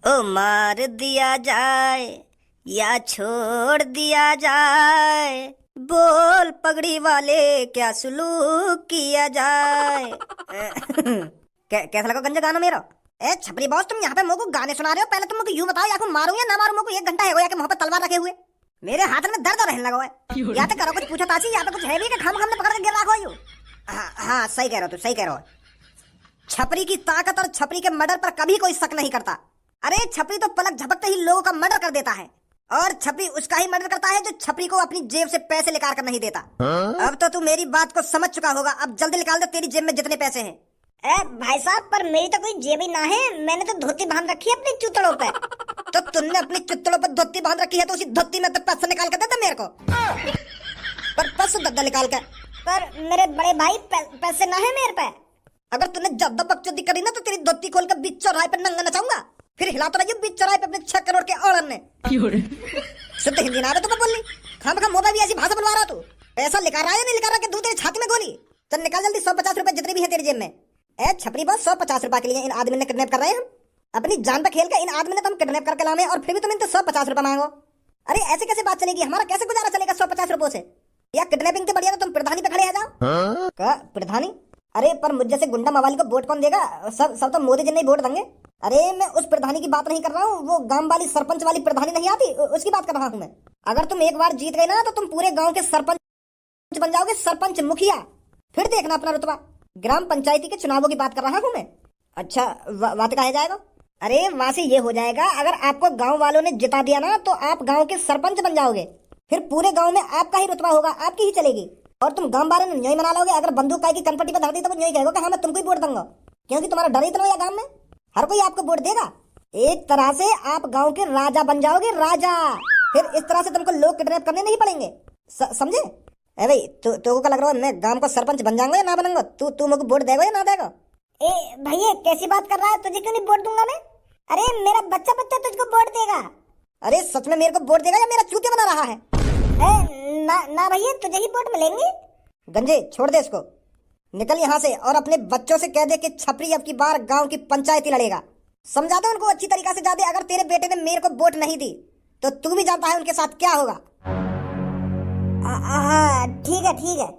ओ मार दिया जाए या छोड़ दिया जाए, बोल पगड़ी वाले क्या सुलूक किया जाए। कैसा लगा गंजा गाना मेरा? ए छपरी बॉस, तुम यहाँ पे मुझको गाने सुना रहे हो? पहले तुम मुझको यूं बताओ, या मारूं या ना मारूं? मुझको 1 घंटा है गया कि मुंह पे तलवार रखे हुए, मेरे हाथ में दर्द रहने लगा है। या तो करो कुछ पूछो ताची, या तो कुछ है भी कि खाम खाम ने पकड़ के गिर रखो यूं। हाँ सही कह रहे हो, तू सही कह रहे हो। छपरी की ताकत और छपरी के मर्डर पर कभी कोई शक नहीं करता। अरे छपरी तो पलक झपकते ही लोगों का मर्डर कर देता है, और छपरी उसका ही मर्डर करता है जो छपरी को अपनी जेब से पैसे निकाल कर नहीं देता। अब तो तू मेरी बात को समझ चुका होगा, अब जल्दी निकाल दे तेरी जेब में जितने पैसे हैं। ए भाई साहब, पर मेरी तो कोई जेब ही ना है, मैंने तो धोती बांध रखी है अपनी चुतड़ों पे। तो तुमने अपनी चुतड़ों पर धोती बांध रखी है तो उसी धोती में तो पैसे निकाल कर देता मेरे को। पर पैसे दद्दा निकाल कर। पर मेरे बड़े भाई पैसे ना है मेरे पे। अगर तूने ज्यादा बकचोदी करी ना तो तेरी धोती खोल कर बीच चौराहे पे नंगा नचाऊंगा, फिर हिलाता रहिए बीच चौराहे पे अपने 6 करोड़ के औरन ने। शुद्ध हिंदी ना आवे तो बोल ली, खाम खा मोबाइल भी ऐसी भाषा बनवा रहा तू। पैसा लेकर आया नहीं लेकर रहा, दूं तेरी छाती में गोली। चल निकाल जल्दी 150 रुपए जितने भी है तेरी जेब में। ए छपरी बॉस, 150 रुपए के लिए इन आदमी ने किडनैप कर रहे हैं हम। अपनी जान पे खेल के इन आदमी ने तुम किडनैप करके लाए और फिर भी तुम इनसे 150 रुपए मांगो। अरे ऐसे कैसे बात चलेगी? हमारा कैसे गुजारा चलेगा 150 रुपए से? या किडनैपिंग के बढ़िया तो तुम प्रधानी पे खड़े आ जाओ। क्या प्रधानी? अरे पर मुझ जैसे गुंडा मवाली को वोट कौन देगा? सब तो मोदी जी नहीं वोट देंगे। अरे मैं उस प्रधानी की बात नहीं कर रहा हूँ, वो गांव वाली सरपंच वाली प्रधानी नहीं आती, उसकी बात कर रहा हूँ मैं। अगर तुम एक बार जीत गए ना तो तुम पूरे गांव के सरपंच बन जाओगे, सरपंच मुखिया। फिर देखना अपना रुतबा। ग्राम पंचायती के चुनावों की बात कर रहा हूँ मैं। अच्छा बात कहा जाएगा? अरे वहां से ये हो जाएगा, अगर आपको गाँव वालों ने जिता दिया ना तो आप गाँव के सरपंच बन जाओगे, फिर पूरे गाँव में आपका ही रुतबा होगा, आपकी ही चलेगी। और तुम गांव वाले ने न्योय मना लोगे। अगर बंदूक काय की कनपट्टी पर धर दी तो वो न्योय कहेगा कि हाँ मैं तुमको ही वोट दूंगा, क्योंकि तुम्हारा डर ही इतना या गांव में हर कोई आपको वोट देगा। एक तरह से आप गांव के राजा बन जाओगे, राजा। फिर इस तरह से तुमको लोग किडनैप करने नहीं पड़ेंगे, समझे? ए भाई तो क्या लग रहा है मैं गांव का सरपंच बन जाऊंगा या ना बनूंगा? तू मुझे वोट देगा या ना देगा? ए भैया कैसी बात कर रहा है? तुझे क्यों नहीं वोट दूंगा मैं? अरे मेरा बच्चा तुझको वोट देगा। अरे सच में मेरे को वोट देगा या मेरा चूतिया बना रहा है? ना भैया, तुझे ही वोट मिलेंगे। गंजे छोड़ दे इसको, निकल यहाँ से और अपने बच्चों से कह दे कि छपरी अब की बार गांव की पंचायती लड़ेगा। समझा दे उनको अच्छी तरीका से, जा दे। अगर तेरे बेटे ने मेरे को वोट नहीं दी तो तू भी जानता है उनके साथ क्या होगा। ठीक है।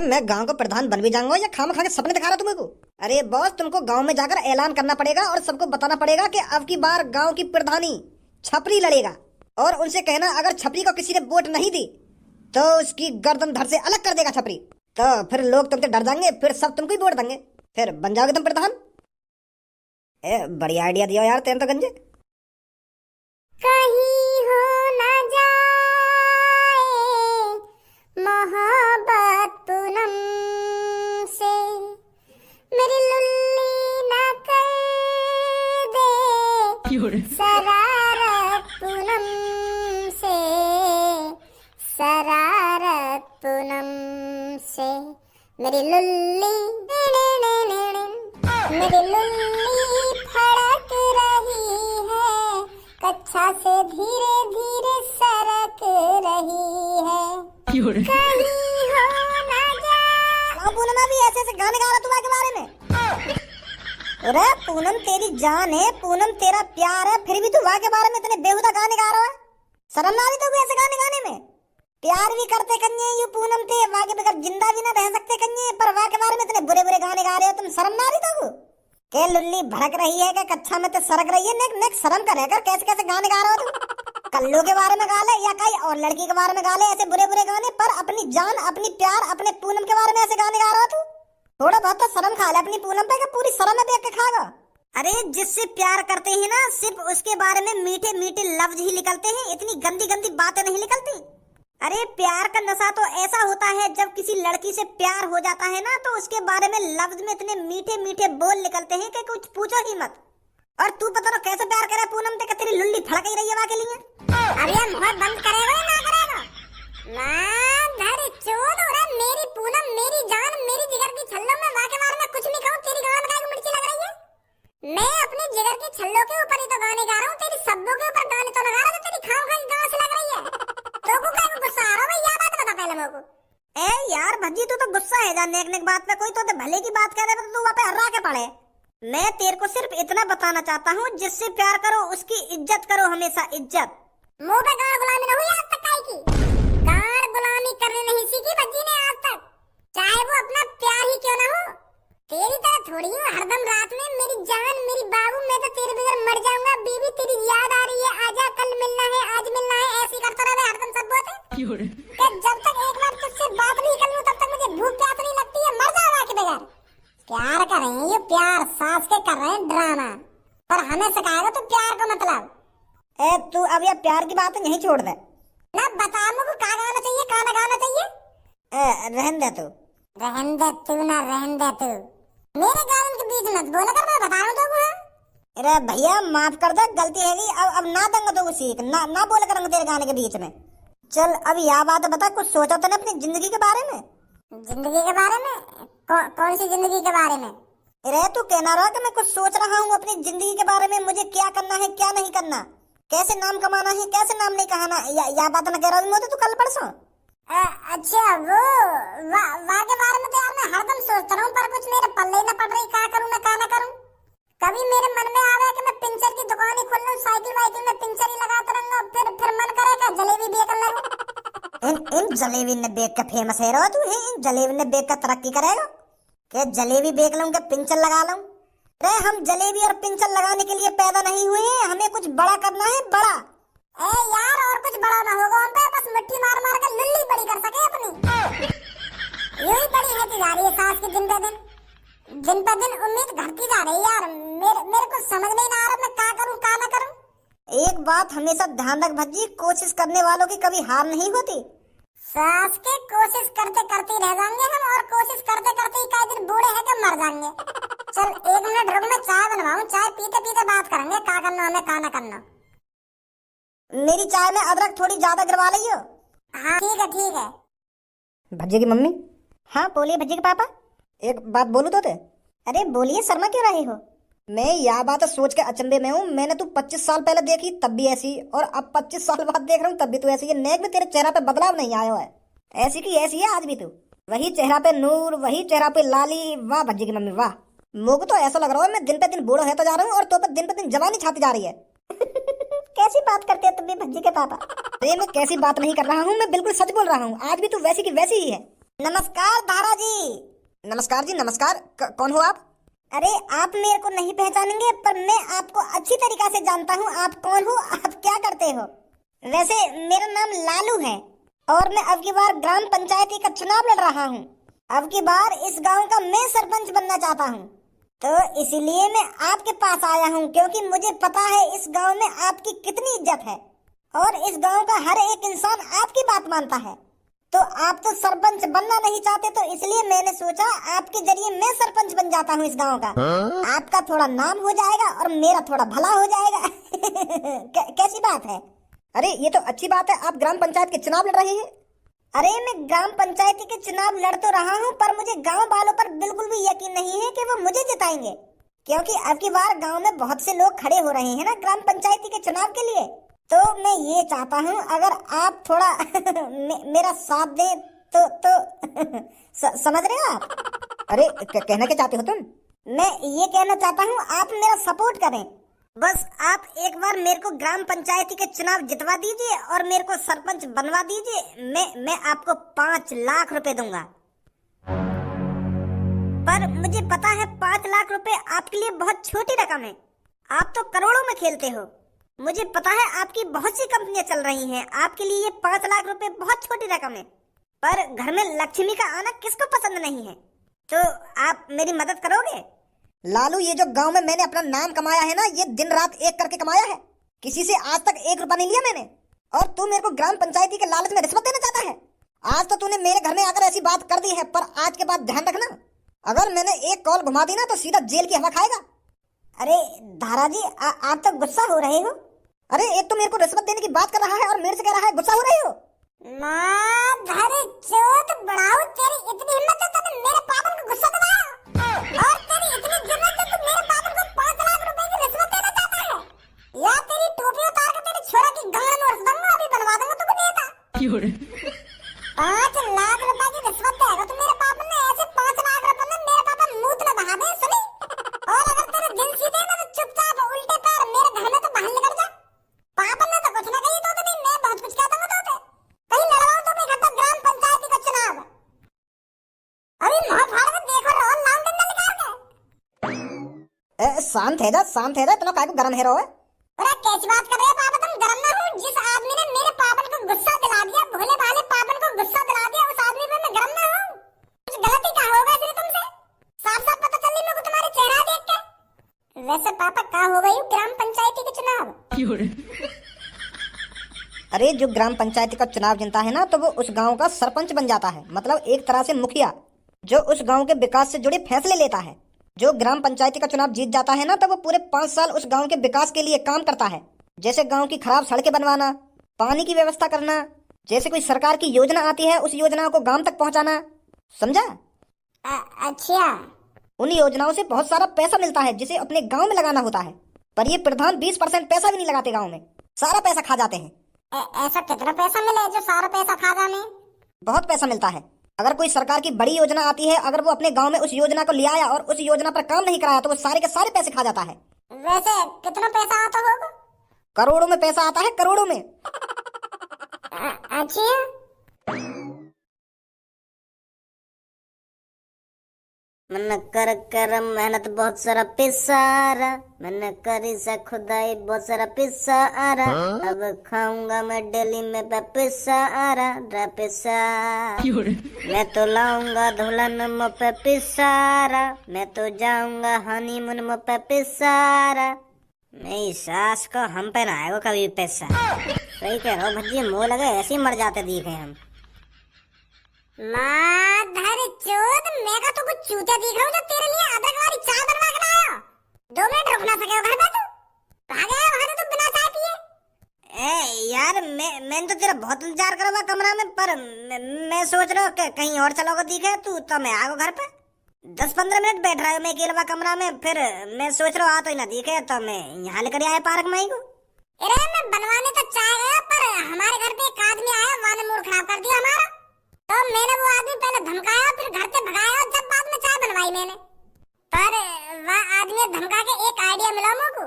मैं गांव का प्रधान बन भी जाऊंगा या खाम खा के सपने दिखा रहा तुमको? अरे बॉस, तुमको गांव में जाकर ऐलान करना पड़ेगा और सबको बताना पड़ेगा कि अब की बार गांव की प्रधानी छपरी लड़ेगा। और उनसे कहना अगर छपरी को किसी ने वोट नहीं दी तो उसकी गर्दन धड़ से अलग कर देगा छपरी। तो फिर लोग तुमसे डर जाएंगे, फिर सब तुमको ही वोट देंगे, फिर बन जाओगे तुम प्रधान। बढ़िया आइडिया दिया यार तेरे तो गंजे। कहीं हो ना जाए मोहब्बत पूनम से, मेरी लुल्ली ना कर दे शरारत पूनम से, शरारत पूनम से। मेरी लुल्ली फड़क रही है, कच्छा से धीरे धीरे सरक रही है। कहीं हो ना जा। पूनम भी ऐसे ऐसे गाने गा रहा तुम्हारे के बारे में। अरे पूनम तेरी जान है, पूनम तेरा प्यार है, फिर भी तू वहाँ के बारे में इतने बेहुदा गाने गा रहा है। शर्म ना आई तो ऐसे गाने गाने में? प्यार भी करते कन्ये यू पूनम थे, वहाँ के बगैर जिंदा भी ना रह सकते कन्ये, पर वहाँ के बारे में इतने बुरे बुरे गाने गा रहे हो तुम। शर्म ना रही तो के लुल्ली भड़क रही है, क्या कच्छा में तो सरक रही है? नेक शर्म कर, कैसे कैसे गाने गा रहे हो तुम? कल्लू के बारे में गा ले या कहीं और लड़की के बारे में गा ले, ऐसे बुरे बुरे गाने, पर अपनी जान अपनी प्यार अपने पूनम के बारे में ऐसे गाने गा रहा हो तू? थोड़ा बहुत तो शर्म खा ले अपनी पूनम पे, पूरी शर्म में देख के खागा। अरे जिससे प्यार करते हैं ना सिर्फ उसके बारे में मीठे मीठे लफ्ज ही निकलते हैं, इतनी गंदी गंदी बातें नहीं निकलती। अरे प्यार का नशा तो ऐसा होता है जब किसी लड़की से प्यार हो जाता है ना तो उसके बारे में लफ्ज में इतने मीठे मीठे बोल निकलते हैं कि कुछ पूछो ही मत। और तू पता ना कैसे प्यार करे पूनम से, तेरी लुल्ली फड़क ही रही है वहाँ के लिए। अरे मुंह बंद करेगा ना करेगा? मेरी पूनम मेरी जान मेरी जिगर की छल्लो, में वहाँ के बारे में कुछ नहीं कहूँ, तेरी गान में मिर्ची लग रही है। मैं अपने जिगर की छल्लो के ऊपर ही तो गाने गा रहा हूँ, तेरी सब्बों के ऊपर गाने तो लगा रहा हूँ, तेरी खाओ खाई गाँव से लग रही है। तो को क्या गुस्सा आ रहा है? यह बात बता पहले मेरे को। ए यार भज्जी, तू तो गुस्सा है जान नेक नेक बात पे, कोई तो भले की बात कह रहे तो तू वहाँ पे हर्रा के पड़े। मैं तेरे को सिर्फ इतना बताना चाहता हूँ, जिससे प्यार करो उसकी इज्जत करो, हमेशा इज्जत। मुंह पे गाड़ गुलामी न हुई आज तक काई की? गाड़ गुलामी करने नहीं सीखी भज्जी ने आज तक, चाहे वो अपना प्यार ही क्यों ना हो। तेरी तरह थोड़ी हूँ हरदम रात में मेरी जान मेरी बाबू, मैं तो तेरे बगैर मर जाऊंगा। बीबी तेरी याद आ रही है, आजा कल मिलना है, आज मिलना है, ऐसी करता रहे हरदम सब बातें। जब तक एक बार तुझसे बात नहीं कर लूं तब तक मुझे भूख प्यास नहीं लगती है, मर जाओ के बगैर। प्यार कर रहे हैं ये, प्यार सास के कर रहे हैं ड्रामा, पर हमें सिखाएगा तो प्यार का मतलब। ए तू अब यह प्यार की बात यहीं छोड़ दे ना, बता मुझको कहाँ गाना चाहिए, कहाँ गाना चाहिए। रहन दे तू। रहन दे तू ना, रहन दे तू, मेरे गानों के बीच मत बोला कर, मैं बता रहा हूँ तुमको। अरे भैया माफ कर दे, गलती है गई, अब ना दूंगा तो सीख ना बोला करूंगा तेरे गाने के बीच में। चल अब यह बात बता, कुछ सोचा तूने अपनी जिंदगी के बारे में? जिंदगी के बारे में? कौन सी जिंदगी के बारे में? अरे तू कहना रहा कि मैं कुछ सोच रहा हूँ अपनी जिंदगी के बारे में, मुझे क्या करना है क्या नहीं करना, कैसे नाम कमाना है कैसे नाम नहीं कहाना, या बात न कह रहा हूँ तू कल परसों। अच्छा वो वाह के बारे में तो यार मैं हरदम सोचता रहूं, पर कुछ मेरे पल्ले न पड़ रही, क्या करूं मैं क्या ना करूं। कभी मेरे मन में आवे कि मैं पिंचर की दुकान ही खोल लूं, साइकिल वाइकिल में पिंचर ही लगाता रहूंगा, फिर मन करेगा जलेबी बेचने लगूं। इन जलेबी ने बेच के फेमस है रहा तू, इन जलेबी ने बेच कर तरक्की करेगा क्या? जलेबी बेच लूं क्या पिंचर लगा लूं? अरे हम जलेबी और पिंचर लगाने के लिए पैदा नहीं हुए हैं, हमें कुछ बड़ा करना है, बड़ा। यार और कुछ बड़ा ना होगा हम पे, बस मिट्टी मार मार के लुल्ली बड़ी कर सके अपनी। यूं ही बड़ी होती जा रही है सास की, दिन पे दिन उम्मीद घटती जा रही है यार। मेरे को समझ नहीं आ रहा मैं क्या करूं क्या ना करूं। एक बात हमेशा ध्यान रख भज्जी, कोशिश करने वालों की कभी हार नहीं होती। सास के कोशिश करते करते रह जाएंगे हम, और कोशिश करते करते ही कई दिन बूढ़े हैं कि मर जाएंगे। चल 1 मिनट रुक, मैं चाय बनवाऊं, चाय पीते पीते बात करेंगे क्या करना हमें क्या ना करना। मेरी चाय में अदरक थोड़ी ज्यादा गिरवा लियो। हाँ ठीक है। भज्जी की मम्मी। हाँ बोलिए भज्जी के पापा। एक बात बोलूं तो? अरे बोलिए, शर्मा क्यों रहे हो? मैं यह बात सोच के अचंभे में हूँ, मैंने तू 25 साल पहले देखी तब भी ऐसी, और अब 25 साल बाद देख रहा हूँ तब भी तू ऐसी है। नेक में तेरे चेहरा पे बदलाव नहीं आया है, ऐसी की ऐसी है आज भी तू। वही चेहरा पे नूर, वही चेहरा पे लाली। वाह भज्जी की मम्मी वाह। मुझको तो ऐसा लग रहा है मैं दिन पे दिन बूढ़ा होता जा रहा हूँ, और तो पे दिन जवानी छाती जा रही है। कैसी बात करते हो तुम भी भज्जी के पापा? अरे मैं कैसी बात नहीं कर रहा हूँ, मैं बिल्कुल सच बोल रहा हूँ, आज भी तू वैसी की वैसी ही है। नमस्कार धारा जी। नमस्कार जी नमस्कार। कौन हो आप? अरे आप मेरे को नहीं पहचानेंगे, पर मैं आपको अच्छी तरीका से जानता हूँ। आप कौन हो, आप क्या करते हो? वैसे मेरा नाम लालू है, और मैं अब की बार ग्राम पंचायती का चुनाव लड़ रहा हूँ। अब की बार इस गांव का मैं सरपंच बनना चाहता हूँ, तो इसीलिए मैं आपके पास आया हूँ, क्योंकि मुझे पता है इस गांव में आपकी कितनी इज्जत है, और इस गांव का हर एक इंसान आपकी बात मानता है। तो आप तो सरपंच बनना नहीं चाहते, तो इसलिए मैंने सोचा आपके जरिए मैं सरपंच बन जाता हूँ इस गांव का। आपका थोड़ा नाम हो जाएगा और मेरा थोड़ा भला हो जाएगा। कैसी बात है? अरे ये तो अच्छी बात है, आप ग्राम पंचायत के चुनाव लड़ रहे हैं। अरे मैं ग्राम पंचायती के चुनाव लड़ तो रहा हूँ, पर मुझे गांव वालों पर बिल्कुल भी यकीन नहीं है कि वो मुझे जिताएंगे, क्योंकि अब की बार गांव में बहुत से लोग खड़े हो रहे हैं ना ग्राम पंचायती के चुनाव के लिए। तो मैं ये चाहता हूँ अगर आप थोड़ा मेरा साथ दें तो समझ रहे हो आप? अरे कहना क्या चाहते हो तुम? मैं ये कहना चाहता हूँ आप मेरा सपोर्ट करें। बस आप एक बार मेरे को ग्राम पंचायती के चुनाव जितवा दीजिए और मेरे को सरपंच बनवा दीजिए। मैं आपको 5 लाख रुपए दूंगा। पर मुझे पता है 5 लाख रुपए आपके लिए बहुत छोटी रकम है, आप तो करोड़ों में खेलते हो। मुझे पता है आपकी बहुत सी कंपनियां चल रही हैं, आपके लिए ये 5 लाख रुपए बहुत छोटी रकम है। पर घर में लक्ष्मी का आना किसको पसंद नहीं है? तो आप मेरी मदद करोगे? लालू ये जो गांव में मैंने अपना नाम कमाया है ना, ये दिन रात एक करके कमाया है, किसी से आज तक 1 रुपया नहीं लिया मैंने। और तू मेरे को ग्राम पंचायती के लालच में रिश्वत देना चाहता है। आज तो तूने मेरे घर में आकर ऐसी बात कर दी है, पर आज के बाद ध्यान रखना, अगर मैंने एक कॉल घुमा दी ना तो सीधा जेल की हवा खाएगा। अरे धारा जी आप तो गुस्सा हो रहे हो। अरे एक तो मेरे को रिश्वत देने की बात कर रहा है और मेरे से कह रहा है गुस्सा हो रहे हो। चोट बढ़ाओ, तेरी इतनी हिम्मत है तूने मेरे पापा को गुस्सा दिलाया, और तेरी इतनी जुर्रत है तू मेरे पापा को 5 लाख रुपए की रिश्वत देना चाहता है? या तेरी टोपी उतार कर तेरे छोरा की गांड में रख दूंगा, अभी बनवा दूंगा तुझको नेता। 5 लाख रुपए की रिश्वत देगा तो मेरे पापा ने ऐसे 5 लाख रुपए में मेरे पापा मूत न बहा दे सुनी। और अगर शांत है जा, शांत है जा, इतना काहे को गरम है रहो है? अरे कैसी बात कर रहे हैं पापा, तुम गरम ना हो। जिस आदमी ने मेरे पापन को गुस्सा दिला दिया, भोले भाले पापन को गुस्सा दिला दिया, उस आदमी पे मैं गरम ना हूँ? कुछ गलती क्या होगा इसलिए तुमसे? साफ साफ पता चल रही मेरे को तुम्हारे चेहरा देख के। वैसे पापा क्या हो गई ग्राम पंचायती के चुनाव? अरे जो ग्राम पंचायत का चुनाव जीतता है ना, तो वो उस गांव का सरपंच बन जाता है, मतलब एक तरह से मुखिया, जो उस गांव के विकास से जुड़े फैसले लेता है। जो ग्राम पंचायती का चुनाव जीत जाता है ना, तो वो पूरे 5 साल उस गांव के विकास के लिए काम करता है। जैसे गांव की खराब सड़कें बनवाना, पानी की व्यवस्था करना, जैसे कोई सरकार की योजना आती है उस योजना को गांव तक पहुंचाना, समझा? अच्छा। उन योजनाओं से बहुत सारा पैसा मिलता है जिसे अपने गांव में लगाना होता है, पर ये प्रधान 20% पैसा भी नहीं लगाते गांव में, सारा पैसा खा जाते हैं। ऐसा कितना पैसा मिले जो सारा पैसा खा जाने? बहुत पैसा मिलता है। अगर कोई सरकार की बड़ी योजना आती है, अगर वो अपने गांव में उस योजना को ले आया और उस योजना पर काम नहीं कराया, तो वो सारे के सारे पैसे खा जाता है। वैसे कितना पैसा आता होगा? करोड़ों में पैसा आता है, करोड़ों में। अच्छा। मन कर कर मेहनत बहुत सारा पिसारा, मैंने करी से खुदाई बहुत सारा पिसारा, अब खाऊंगा मैं डेली में पिसारा रे पिसा। मैं तो लाऊंगा दुल्हन मुँह पे पिसारा, मैं तो जाऊंगा हनीमून मुँह पे पिसारा, मेरी सास को हम पे ना आएगा कभी पैसा। सही कह रहा हो भज्जी, मुँह लगे ऐसे ही मर जाते दिखे हम। माधर चोद, मैं का तो कुछ चूतिया दिख रहा हूँ जो तेरे लिए अदरक वाली चाय बनवा के लाया। 2 मिनट रुक ना सके हो घर पे तू? भाग गया वहाँ तो बिना चाय पिए। यार मैंने तो तेरा बहुत इंतजार करा हुआ कमरा में, पर मैं सोच रहा हूँ कि कहीं और चलोगा दिखे तू, तो मैं आ गया घर पे। 10-15 मिनट बैठ रहा हूँ मैं अकेला कमरा में, फिर मैं सोच रहा हूँ आ तो ही ना दिखे, तो मैं यहाँ लेकर आया पार्क में ही को। अरे मैं बनवाने तो चाय गया, पर हमारे घर पे एक आदमी आया, वहाँ ने मूड खराब कर दिया हमारा। तो मैंने वो आदमी पहले धमकाया, फिर घर से भगाया, और जब बाद में चाय बनवाई मैंने, पर वह आदमी धमका के एक आइडिया मिला मुझको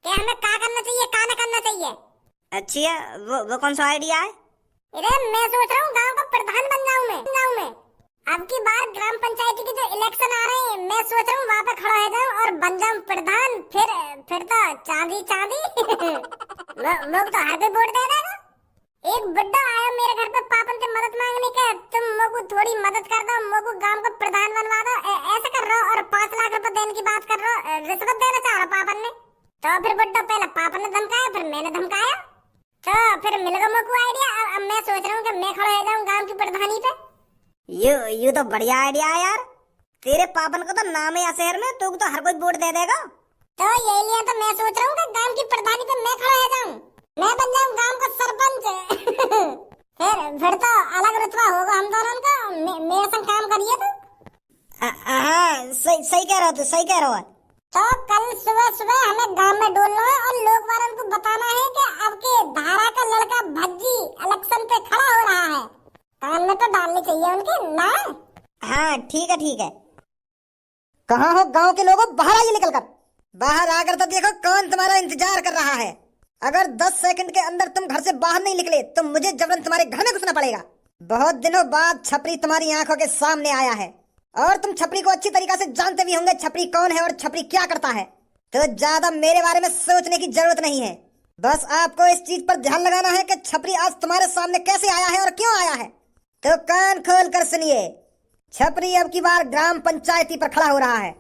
कि हमें क्या करना चाहिए, क्या न करना चाहिए। अच्छा, वो कौन सा आइडिया है? अरे मैं सोच रहा हूँ गांव का प्रधान बन जाऊँ मैं। अब की बार ग्राम पंचायती के जो इलेक्शन आ रहे हैं, मैं सोच रहा हूँ वहाँ पे खड़ा हो जाऊँ और बन जाऊँ प्रधान। फिर तो चांदी चांदी। लोग तो हर पे वोट दे देगा। एक बुड्ढा आया मेरे घर पे पापन से मदद मांगने का, तुम मोको थोड़ी मदद कर दो, मोको गांव का प्रधान बनवा दो, ऐसे कर रहा, और 5 लाख रुपए देने की बात कर रहा, रिश्वत देना चाह रहा पापन ने। तो फिर बुड्ढा पहले पापन ने धमकाया, फिर मैंने धमकाया, तो फिर मिल गया मोको आइडिया। अब मैं सोच रहा हूँ कि मैं खड़ा हो जाऊँ गाँव की प्रधानी पे। ये तो बढ़िया आइडिया है यार। तेरे पापन को तो नाम है शहर में, तो हर कोई वोट दे देगा। तो यही लिए तो मैं सोच रहा हूँ कि गांव की प्रधानी पे मैं खड़ा हो जाऊँ, मैं बन जाऊँ गांव का सरपंच। फिर तो अलग रुतबा होगा हम दोनों का। मेरे संग काम करिए तो। हाँ, सही कह रहा हो, सही कह रहा हो। तो कल सुबह सुबह हमें गांव में डोलना है और लोग वालों को बताना है कि अब के धारा का लड़का भज्जी इलेक्शन पे खड़ा हो रहा है। कान में तो डालनी चाहिए उनके ना। हाँ ठीक है। कहाँ हो गांव के लोगों, बाहर आइए निकल कर। बाहर आकर तो देखो कौन तुम्हारा इंतजार कर रहा है। अगर 10 सेकंड के अंदर तुम घर से बाहर नहीं निकले तो मुझे जबरन तुम्हारे घर में घुसना पड़ेगा। बहुत दिनों बाद छपरी तुम्हारी आंखों के सामने आया है, और तुम छपरी को अच्छी तरीके से जानते भी होंगे छपरी कौन है और छपरी क्या करता है। तो ज्यादा मेरे बारे में सोचने की जरूरत नहीं है, बस आपको इस चीज पर ध्यान लगाना है कि छपरी आज तुम्हारे सामने कैसे आया है और क्यों आया है। तो कान खोल कर सुनिए, छपरी अब की बार ग्राम पंचायती पर खड़ा हो रहा है,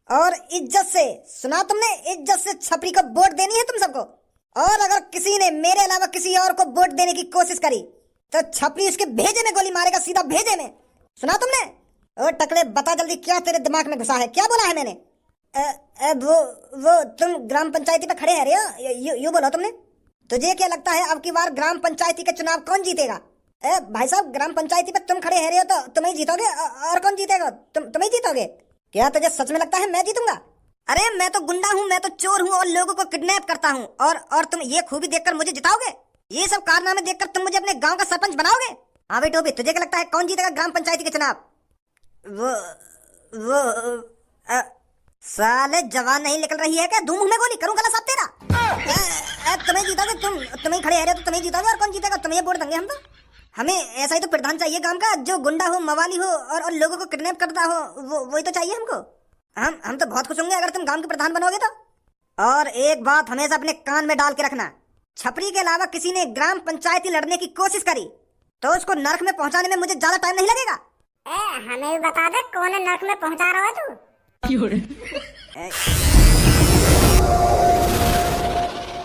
और इज्जत से सुना तुमने, इज्जत से छपरी को वोट देनी है तुम सबको। और अगर किसी ने मेरे अलावा किसी और को वोट देने की कोशिश करी तो छपरी उसके भेजे में गोली मारेगा, सीधा भेजे में। सुना तुमने? ओ टकले, बता जल्दी क्या तेरे दिमाग में घुसा है, क्या बोला है मैंने? वो तुम ग्राम पंचायती पे खड़े हैं रे, यू बोलो तुमने। तुझे क्या लगता है अब की बार ग्राम पंचायती के चुनाव कौन जीतेगा? भाई साहब, ग्राम पंचायती पे तुम खड़े हैं रे तो तुम ही जीतोगे, और कौन जीतेगा? तुम ही जीतोगे। क्या तुझे सच में लगता है मैं जीतूंगा? अरे मैं तो गुंडा हूँ, मैं तो चोर हूँ और लोगों को किडनैप करता हूँ, और तुम ये खूबी देखकर मुझे जिताओगे? ये सब कारनामे देखकर तुम मुझे अपने गांव का सरपंच बनाओगे? हाँ भाई टोपी, तुझे क्या लगता है कौन जीतेगा ग्राम पंचायती के चुनाव? वो साले जवान नहीं निकल रही है क्या? धूम में गोली करूँ गला सब तेरा। तुम्हें जीतोगे, तुम्हें खड़े हैं तो तुम्हें जीतोगे, और कौन जीतेगा? तुम्हें वोट देंगे हम तो। हमें ऐसा ही तो प्रधान चाहिए गांव का, जो गुंडा हो, मवाली हो और लोगों को किडनैप करता हो, वही तो चाहिए हमको। हम तो बहुत खुश होंगे अगर तुम गांव के प्रधान बनोगे तो। और एक बात हमेशा अपने कान में डाल के रखना, छपरी के अलावा किसी ने ग्राम पंचायती लड़ने की कोशिश करी तो उसको नरक में पहुंचाने में मुझे ज्यादा टाइम नहीं लगेगा। हमें भी बता दे कौन नरक में पहुंचा रहा है तू।